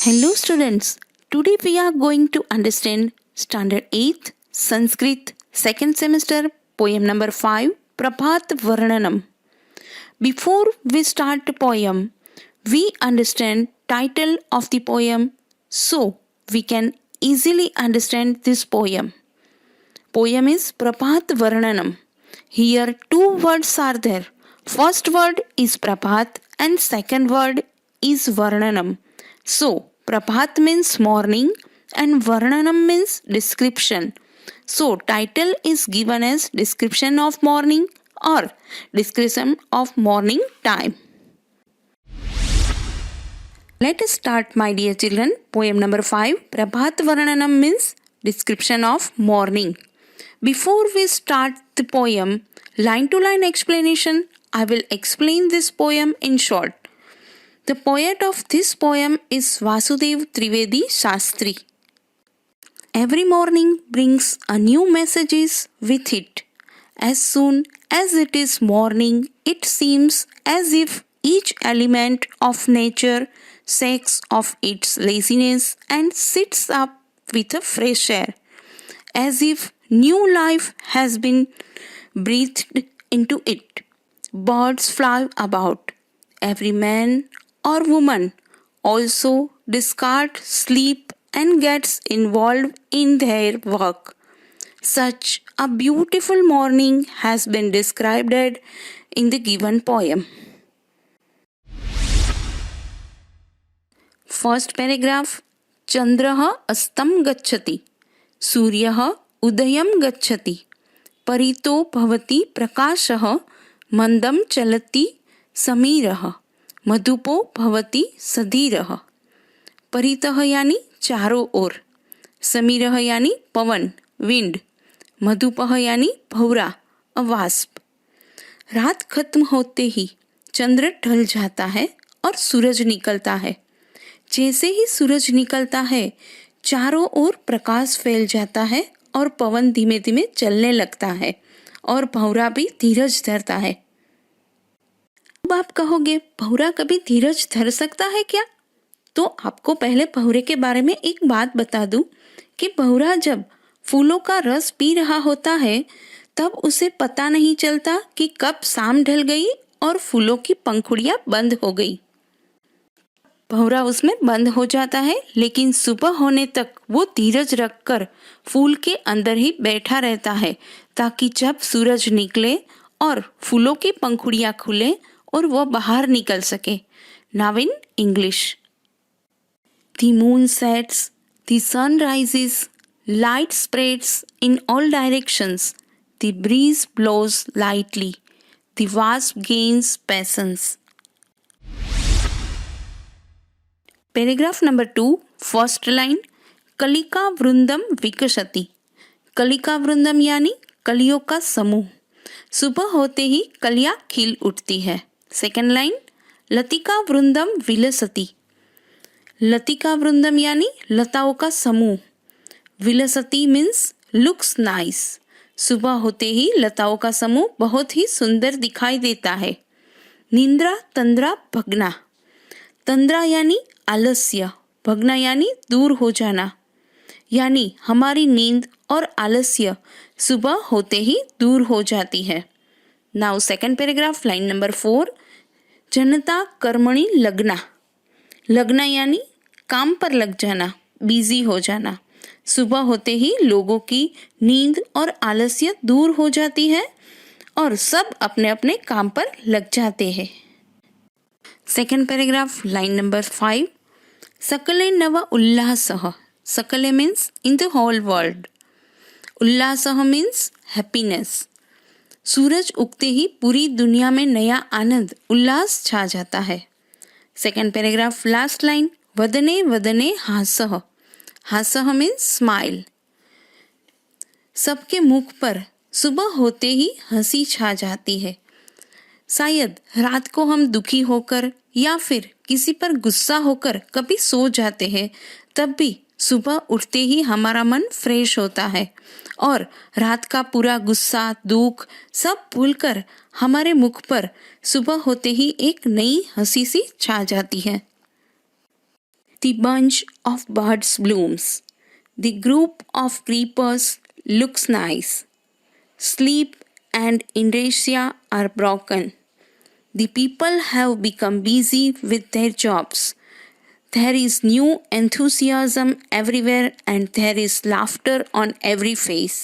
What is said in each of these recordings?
Hello students, today we are going to understand Standard 8th Sanskrit second semester poem number 5 Prabhat Varnanam. Before we start the poem, we understand title of the poem so we can easily understand this poem. Poem is Prabhat Varnanam. Here two words are there. First word is Prabhat and second word is Varnanam. So, Prabhat means morning and Varnanam means description. So, title is given as description of morning or description of morning time. Let us start, my dear children. Poem number 5. Prabhat Varnanam means description of morning. Before we start the poem, line to line explanation, I will explain this poem in short. The poet of this poem is Vasudev Trivedi Shastri. Every morning brings a new messages with it. As soon as it is morning, it seems as if each element of nature shakes off its laziness and sits up with a fresh air, as if new life has been breathed into it. Birds fly about. Every man or woman also discards sleep and gets involved in their work. Such a beautiful morning has been described in the given poem. First paragraph. Chandraha astam gacchati. Suryaha udayam gacchati. Parito bhavati prakashah. Mandam chalati समीरः मधुपो भवति सधीरः. परितः यानी चारों ओर, समीरः यानी पवन wind, मधुपः यानी भौरा वाष्प. रात खत्म होते ही चंद्र ढल जाता है और सूरज निकलता है. जैसे ही सूरज निकलता है चारों ओर प्रकाश फैल जाता है और पवन धीमे धीमे चलने लगता है और भौरा भी धीरज धरता है. अब आप कहोगे भौरा कभी धीरज धर सकता है क्या? तो आपको पहले भौरे के बारे में एक बात बता दूं कि भौरा जब फूलों का रस पी रहा होता है तब उसे पता नहीं चलता कि कब शाम ढल गई और फूलों की पंखुड़ियां बंद हो गई. भौरा उसमें बंद हो जाता है, लेकिन सुबह होने तक वो धीरज रखकर फूल के अंदर ही बैठा रहता है ताकि जब सूरज निकले और फूलों की पंखुड़ियां खुले और वो बाहर निकल सके. Now in English. The moon sets, the sun rises, light spreads in all directions, the breeze blows lightly, the wasp gains patience. Paragraph number 2, first line. कलिका वृंदम विकसति. कलिका वृंदम यानी कलियों का समूह. सुबह होते ही कलियां खिल उठती है. Second line. लतिका वृंदम विलसति. लतिका वृंदम यानी लताओं का समूह. विलसति मीन्स लुक्स नाइस. सुबह होते ही लताओं का समूह बहुत ही सुंदर दिखाई देता है. निंद्रा तंद्रा भगना. तंद्रा यानी आलस्य, भगना यानी दूर हो जाना, यानी हमारी नींद और आलस्य सुबह होते ही दूर हो जाती है. Now second paragraph, line number 4. जनता कर्मणि लगना. लगना यानी काम पर लग जाना, बिजी हो जाना. सुबह होते ही लोगों की नींद और आलस्य दूर हो जाती है और सब अपने अपने काम पर लग जाते हैं. Second paragraph, line number 5. सकले नव उल्लासः. सकले means in the whole world. उल्लासः मीन्स हैप्पीनेस. सूरज उगते ही पूरी दुनिया में नया आनंद उल्लास छा जाता है. Second paragraph, last line. वदने वदने हासः. हासः मीन्स स्माइल. सबके मुख पर सुबह होते ही हंसी छा जाती है. शायद रात को हम दुखी होकर या फिर किसी पर गुस्सा होकर कभी सो जाते हैं, तब भी सुबह उठते ही हमारा मन फ्रेश होता है और रात का पूरा गुस्सा दुख सब भूलकर हमारे मुख पर सुबह होते ही एक नई हंसी सी छा जाती है. The bunch of birds blooms. The group of creepers looks nice. Sleep and inertia are broken. The people have become busy with their jobs. There is new enthusiasm everywhere and there is laughter on every face.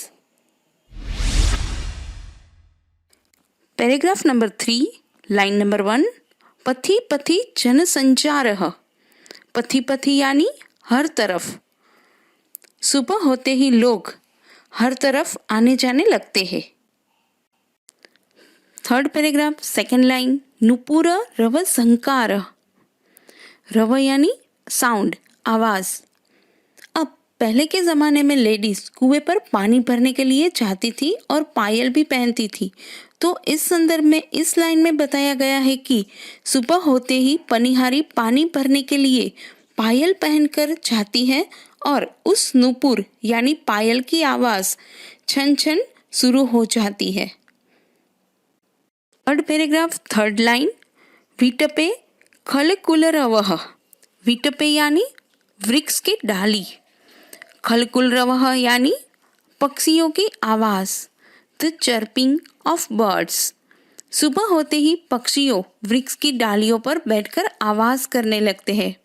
Paragraph number 3, line number 1. पथि पथि जनसंचारः. पथि पथि यानी हर तरफ. सुबह होते ही लोग हर तरफ आने जाने लगते हैं. Third paragraph, second line. Nupur रव संकार. रव यानी साउंड, आवाज. अब पहले के ज़माने में लेडीज कुएं पर पानी भरने के लिए जाती थी और पायल भी पहनती थी. तो इस संदर्भ में इस लाइन में बताया गया है कि सुबह होते ही पनिहारी पानी भरने के लिए पायल पहनकर जाती है और उस नुपुर यानी पायल की आवाज छन छन शुरू हो जाती है. Third paragraph, third line. विटपे खलकुलरवः. विटपे यानी वृक्ष की डाली. खलकुलरवः यानी पक्षियों की आवाज. The chirping of birds. सुबह होते ही पक्षियों वृक्ष की डालियों पर बैठकर आवाज करने लगते हैं.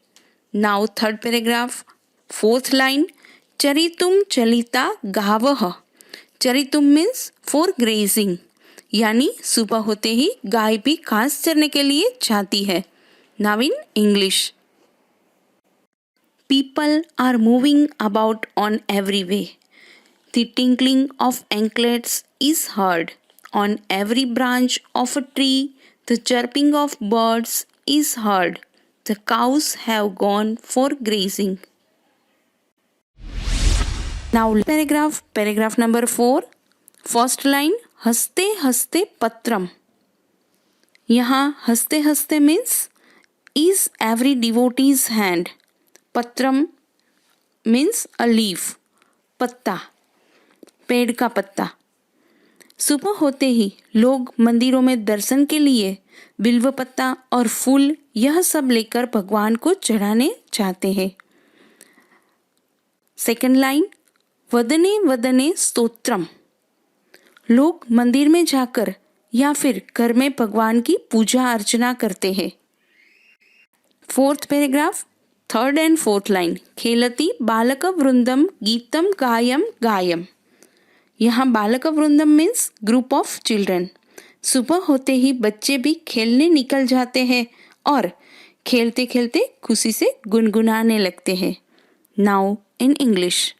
Now third paragraph, fourth line. चरितुम चलिता गावः. चरितुम मीन्स फॉर ग्रेजिंग यानी सुबह होते ही गाय भी घास चरने के लिए जाती है. Now in English. People are moving about on every way. The tinkling of anklets is heard. On every branch of a tree, the chirping of birds is heard. The cows have gone for grazing. Now paragraph number 4. First line, हंसते हंसते पत्रम. यहाँ हंसते हंसते means is every devotee's hand. पत्रम means a leaf, पत्ता, पेड़ का पत्ता. सुबह होते ही लोग मंदिरों में दर्शन के लिए बिल्व पत्ता और फूल यह सब लेकर भगवान को चढ़ाने जाते हैं. सेकंड लाइन, वदने वदने स्तोत्रम. लोग मंदिर में जाकर या फिर घर में भगवान की पूजा अर्चना करते हैं. Fourth paragraph, third and fourth line. खेलती बालक वृंदम गीतम गायम गायम. यहाँ बालक वृंदम मीन्स ग्रुप ऑफ चिल्ड्रन. सुबह होते ही बच्चे भी खेलने निकल जाते हैं और खेलते खेलते खुशी से गुनगुनाने लगते हैं. Now in English.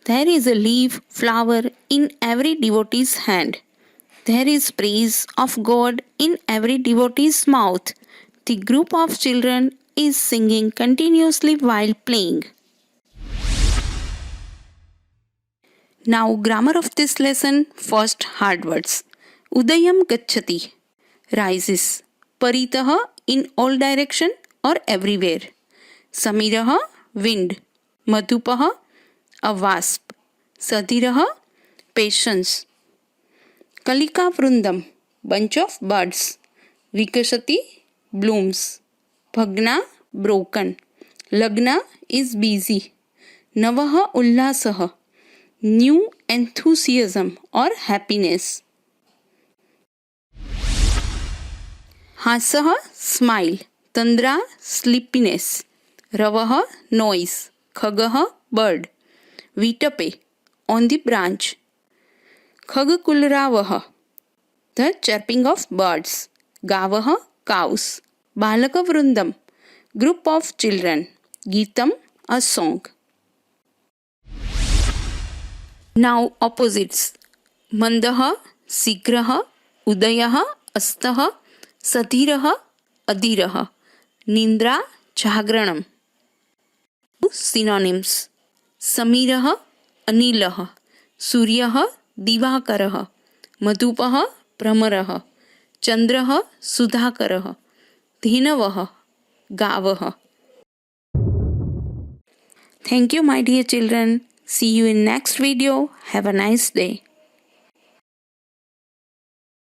There is a leaf flower in every devotee's hand. There is praise of God in every devotee's mouth. The group of children is singing continuously while playing. Now grammar of this lesson. First hard words. Udayam gacchati, rises. Paritah, in all direction or everywhere. Samirah, wind. Madhupah, a wasp. Sadhirah, patience. Kalika vrundam, bunch of birds. Vikashati, blooms. भग्ना, broken. लग्ना is busy. नवः उल्लासः, new enthusiasm or happiness. हासः smile. तंद्रा sleepiness. रवः noise. खगः bird. विटपे on the branch. खगकुलरावः the chirping of birds. गावः cows. बालकवृंदम group of children. GITAM a song. Now opposites. मंदः शीघ्रः. उदयः अस्तः. सधीरः अधीरः. निद्रा जागरणम्. Synonyms. समीरः अनिलः. सूर्यः दिवाकरः. मधुपः भ्रमरः. चंद्रः सुधाकरः. धेनवः गावः. Thank you, my dear children. See you in next video. Have a nice day.